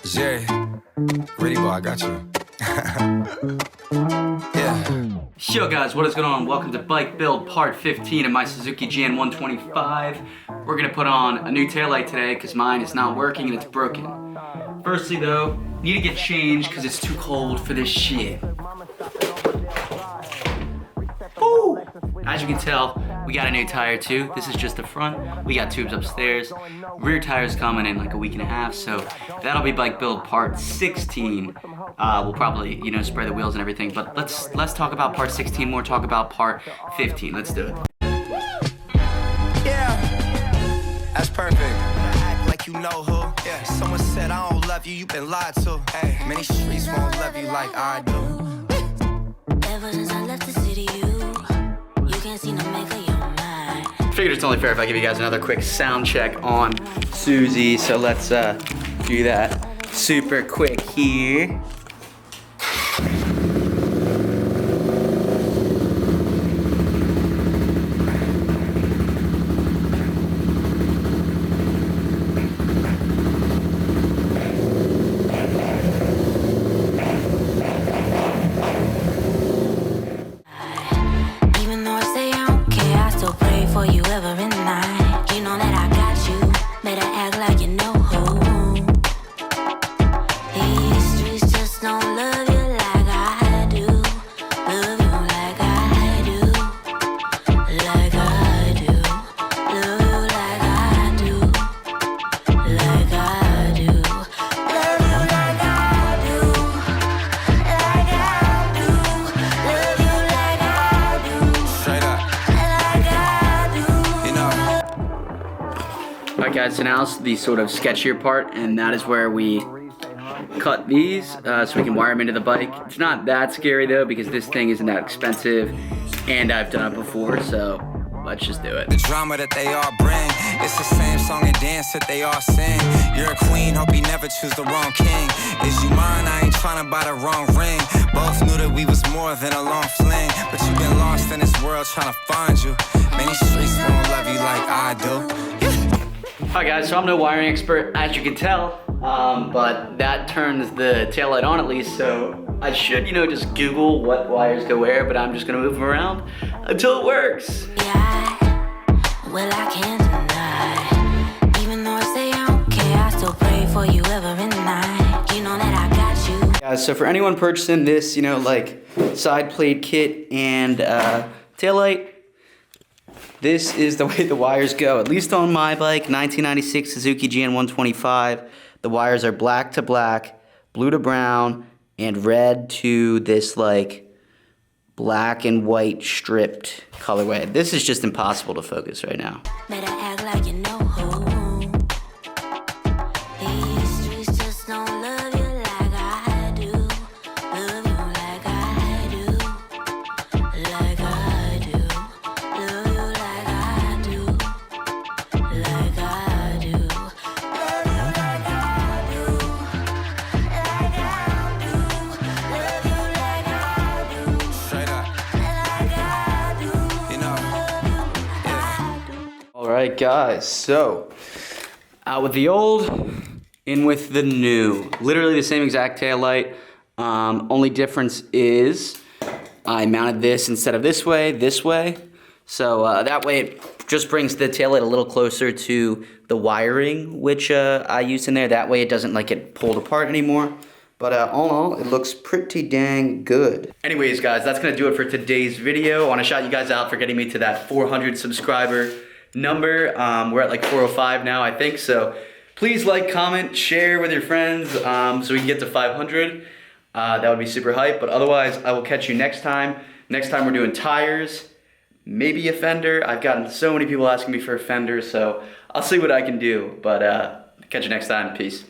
Jerry, ready, boy, I got you. Yeah. Yo guys, what is going on? Welcome to bike build part 15 of my Suzuki GN125. We're gonna put on a new taillight today because mine is not working and it's broken. Firstly though, need to get changed because it's too cold for this shit. Woo! As you can tell, we got a new tire too. This is just the front. We got tubes upstairs. Rear tire's coming in like a week and a half, so that'll be bike build part 16. We'll probably, you know, spray the wheels and everything, but let's talk about part 16 more, talk about part 15. Let's do it. Yeah, that's perfect. Act like you know who. Yeah, someone said I don't love you, you've been lied to. Hey, many streets won't love you like I do. Ever since I left the city, you can't seem to make up your mind. Figured it's only fair if I give you guys another quick sound check on Suzy, so let's do that super quick here. For you ever in night, you know that I got you. Better act like you know who. These streets just don't love you like I do. Love you like I do. Like I do. Love you like I do. Like I do. Love you like I do. Like I do. Love you like I do. Straight up. Alright guys, so now's the sort of sketchier part, and that is where we cut these so we can wire them into the bike. It's not that scary though, because this thing isn't that expensive, and I've done it before, so let's just do it. The drama that they all bring, it's the same song and dance that they all sing. You're a queen, hope you never choose the wrong king. Is you mine? I ain't trying to buy the wrong ring. Both knew that we was more than a long fling, but you've been lost in this world trying to find you. Many streets won't love you like I do. Alright guys, so I'm no wiring expert, as you can tell, but that turns the taillight on at least, so I should, you know, just Google what wires go where, but I'm just gonna move them around until it works. Yeah, well I can't deny. Even though I say I don't care, I still pray for you ever in night. You know that I got you. Guys, so for anyone purchasing this, you know, like side plate kit and taillight, this is the way the wires go, at least on my bike, 1996 Suzuki GN125. The wires are black to black, blue to brown, and red to this like black and white stripped colorway. This is just impossible to focus right now. Better act like you know who. These streets just don't love you like I do. Love you like I do. Like I do. Love you like I do. Like I do. Love you like I do. Like I do. Love you like I do. Straight up. Like I do. You know, yeah. Alright guys, so out with the old, in with the new. Literally the same exact taillight. Only difference is I mounted this instead of this way. So that way it just brings the taillight a little closer to the wiring, which I used in there. That way it doesn't like get pulled apart anymore. But all in all, it looks pretty dang good. Anyways guys, that's gonna do it for today's video. I wanna shout you guys out for getting me to that 400 subscriber number. We're at like 405 now, I think. So please like, comment, share with your friends so we can get to 500. That would be super hype. But otherwise, I will catch you next time. Next time we're doing tires, maybe a fender. I've gotten so many people asking me for a fender, so I'll see what I can do. But catch you next time. Peace.